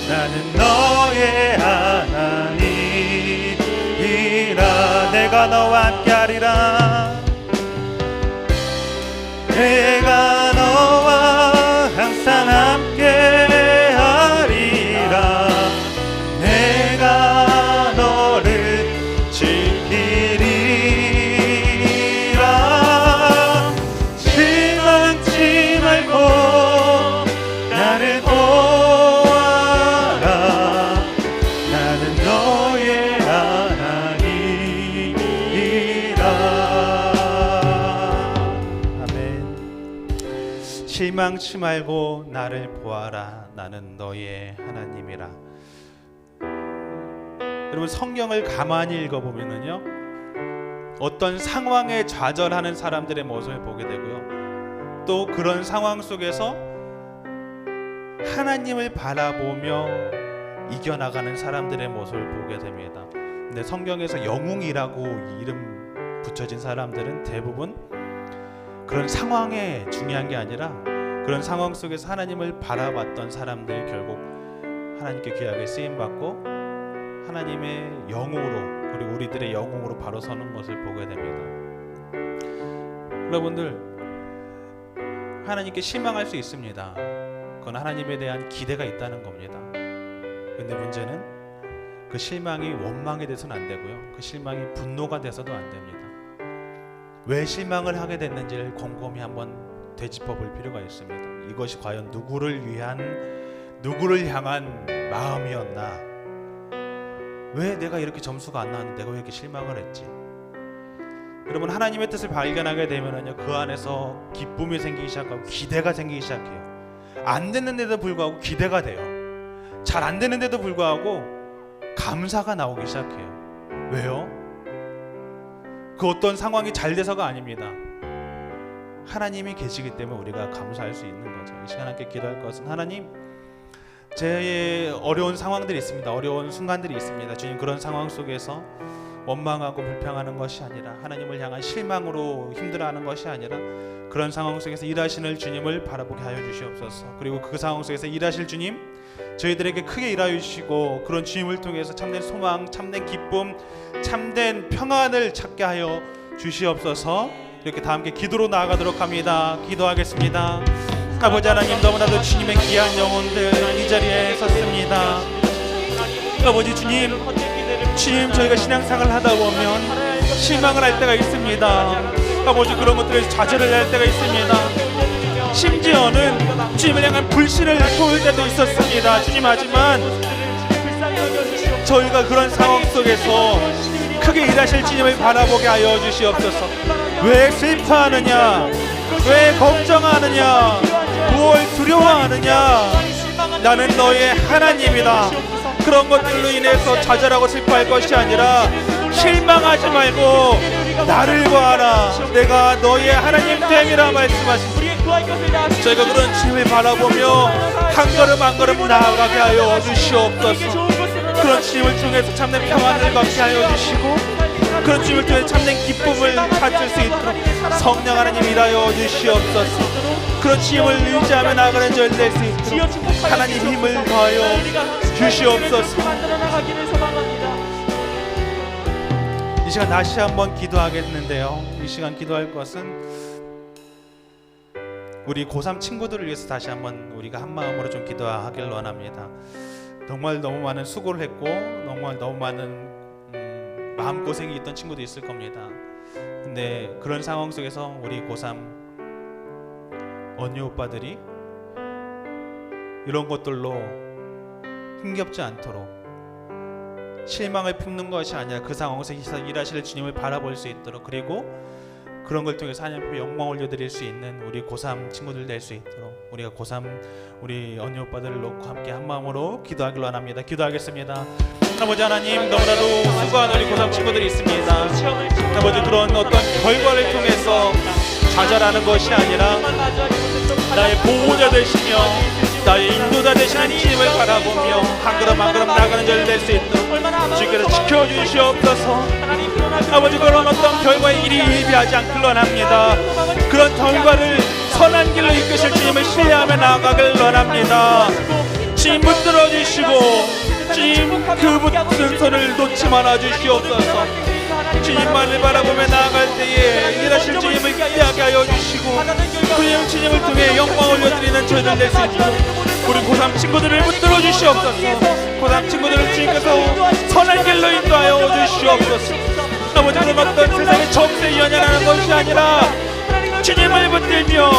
나는 너의 하나님이라. 내가 너와 함께하리라. 내가 너와 항상 함께하리라. 내가 너를 지키리라. 실망치 말고 나를 보아라. 나는 너의 하나님이라. 실망치 말고 나를 보아라. 나는 너의 하나님이라. 여러분, 성경을 가만히 읽어보면요, 어떤 상황에 좌절하는 사람들의 모습을 보게 되고요, 또 그런 상황 속에서 하나님을 바라보며 이겨나가는 사람들의 모습을 보게 됩니다. 근데 성경에서 영웅이라고 이름 붙여진 사람들은 대부분 그런 상황에 중요한 게 아니라 그런 상황 속에서 하나님을 바라봤던 사람들이 결국 하나님께 귀하게 쓰임받고 하나님의 영웅으로, 그리고 우리들의 영웅으로 바로 서는 것을 보게 됩니다. 여러분들, 하나님께 실망할 수 있습니다. 그건 하나님에 대한 기대가 있다는 겁니다. 근데 문제는 그 실망이 원망이 돼서는 안 되고요, 그 실망이 분노가 돼서도 안 됩니다. 왜 실망을 하게 됐는지를 곰곰이 한번 되짚어 볼 필요가 있습니다. 이것이 과연 누구를 향한 마음이었나? 왜 내가 이렇게 점수가 안 나왔는데 내가 왜 이렇게 실망을 했지? 여러분, 하나님의 뜻을 발견하게 되면은요, 그 안에서 기쁨이 생기기 시작하고 기대가 생기기 시작해요. 안 됐는데도 불구하고 기대가 돼요. 잘 안 되는데도 불구하고 감사가 나오기 시작해요. 왜요? 그 어떤 상황이 잘 돼서가 아닙니다. 하나님이 계시기 때문에 우리가 감사할 수 있는 거죠. 이 시간 함께 기도할 것은, 하나님, 제 어려운 상황들이 있습니다. 어려운 순간들이 있습니다. 주님, 그런 상황 속에서 원망하고 불평하는 것이 아니라 하나님을 향한 실망으로 힘들어하는 것이 아니라 그런 상황 속에서 일하시는 주님을 바라보게 하여 주시옵소서. 그리고 그 상황 속에서 일하실 주님, 저희들에게 크게 일하여 주시고 그런 주님을 통해서 참된 소망, 참된 기쁨, 참된 평안을 찾게 하여 주시옵소서. 이렇게 다 함께 기도로 나아가도록 합니다. 기도하겠습니다. 아버지 하나님, 너무나도 주님의 귀한 영혼들 이 자리에 섰습니다. 아버지 주님, 저희가 신앙생활을 하다 보면 실망을 할 때가 있습니다. 아버지 그런 것들에서 좌절을 할 때가 있습니다. 심지어는 주님을 향한 불신을 보일 때도 있었습니다. 주님, 하지만 저희가 그런 상황 속에서 크게 일하실 주님을 바라보게 하여 주시옵소서. 왜 슬퍼하느냐, 왜 걱정하느냐, 무엇을 두려워하느냐, 나는 너의 하나님이다. 그런 것들로 인해서 좌절하고 슬퍼할 것이 아니라 실망하지 말고 나를 구하라, 내가 너의 하나님 됨이라 말씀하십니다. 저희가 그런 주님을 바라보며 한 걸음 한 걸음 나아가게 하여 주시옵소서. 그런 주님을 통해서 참된 평안을 받게 하여 주시고 그런 주님을 통해 참된 기쁨을 찾을 수 있도록 성령 하나님 일하여 주시옵소서. 그런 주님을 의지하며 나아가는 저희를 낼 수 있도록 하나님 힘을 더하여 주시옵소서. 이 시간 다시 한번 기도하겠는데요, 이 시간 기도할 것은 우리 고3 친구들을 위해서 다시 한번 우리가 한 마음으로 좀 기도하길 원합니다. 정말 너무 많은 수고를 했고 정말 너무 많은 마음고생이 있던 친구도 있을 겁니다. 근데 그런 상황 속에서 우리 고3 언니 오빠들이 이런 것들로 힘겹지 않도록 실망을 품는 것이 아니라 그 상황에서 일하실 주님을 바라볼 수 있도록, 그리고 그런 걸 통해서 하나님 앞에 영광 올려드릴 수 있는 우리 고3 친구들 될 수 있도록 우리가 고3 우리 언니 오빠들을 놓고 함께 한 마음으로 기도하길 원합니다. 기도하겠습니다. 아버지 하나님, 너무나도 수고한 우리 고3 친구들이 있습니다. 아버지, 그런 어떤 결과를 통해서 좌절하는 것이 아니라 나의 보호자 되시며 나의 인도자 되시는 주님을 바라보며 한 걸음 한 걸음 나가는 자를 될 수 있도록 주께서 지켜주시옵소서. 아버지, 그런 어떤 결과의 일이 예비하지 않길 원합니다. 그런 결과를 선한 길로 이끄실 주님을 신뢰하며 나아가길 원합니다. 주님 붙들어 주시고 주님 그 붙든 손을 놓지 말아 주시옵소서. 주님만을 바라보며 나아갈 때에 일하실 주님을 기대하게 하여 주시고 그 주님을 통해 영광 올려드리는 저희들 될 수 있도록 우리 고3 친구들을 붙들어 주시옵소서. 고3 친구들을 주님께서 선한 길로 인도하여 주시옵소서. 아버지, 그런 어떤 세상의 정세에 연연하는 것이 아니라 주님을 붙들며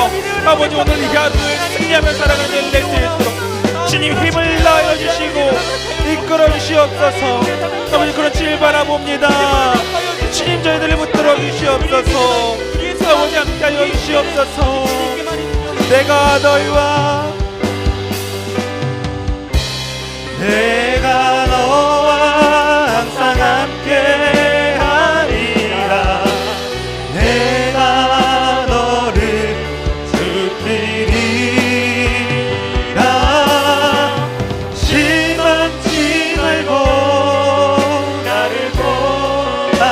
아버지 오늘 이 하루를 승리하며 살아가는 저희들 될 수 있도록 주님 힘을 다하여 주시고 이끌어 주시옵소서. 아버지, 그런 주님을 바라봅니다. 주님, 저희들을 붙들어 주시옵소서. 아버지, 함께하여 주시옵소서. 내가 너희와 항상 함께 하리라. 내가 너를 붙들리라. 실망치 말고 나를 보아라.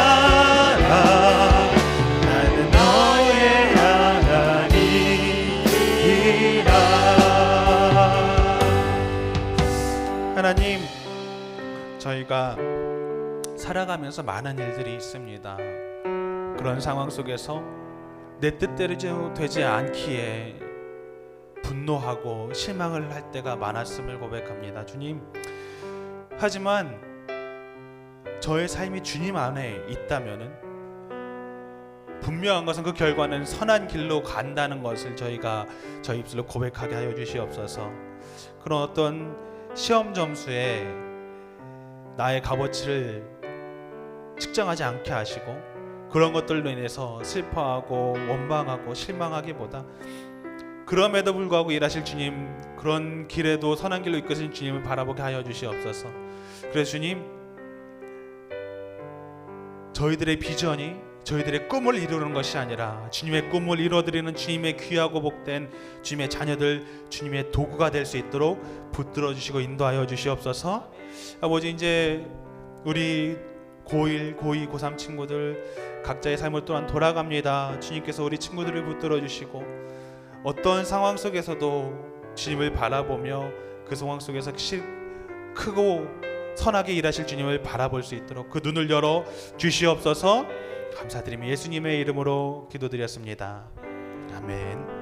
나는 너의 하나님이라. 하나님, 저희가 살아가면서 많은 일들이 있습니다. 그런 상황 속에서 내 뜻대로 되지 않기에 분노하고 실망을 할 때가 많았음을 고백합니다. 주님, 하지만 저의 삶이 주님 안에 있다면은 분명한 것은 그 결과는 선한 길로 간다는 것을 저희가 저희 입술로 고백하게 하여 주시옵소서. 그런 어떤 시험 점수에 나의 값어치를 측정하지 않게 하시고 그런 것들로 인해서 슬퍼하고 원망하고 실망하기보다 그럼에도 불구하고 일하실 주님, 그런 길에도 선한 길로 이끄신 주님을 바라보게 하여 주시옵소서. 그래서 주님, 저희들의 비전이 저희들의 꿈을 이루는 것이 아니라 주님의 꿈을 이루어드리는 주님의 귀하고 복된 주님의 자녀들, 주님의 도구가 될 수 있도록 붙들어 주시고 인도하여 주시옵소서. 아버지, 이제 우리 고1, 고2, 고3 친구들 각자의 삶을 또한 돌아갑니다. 주님께서 우리 친구들을 붙들어 주시고 어떤 상황 속에서도 주님을 바라보며 그 상황 속에서 크고 선하게 일하실 주님을 바라볼 수 있도록 그 눈을 열어 주시옵소서. 감사드리며 예수님의 이름으로 기도드렸습니다. 아멘.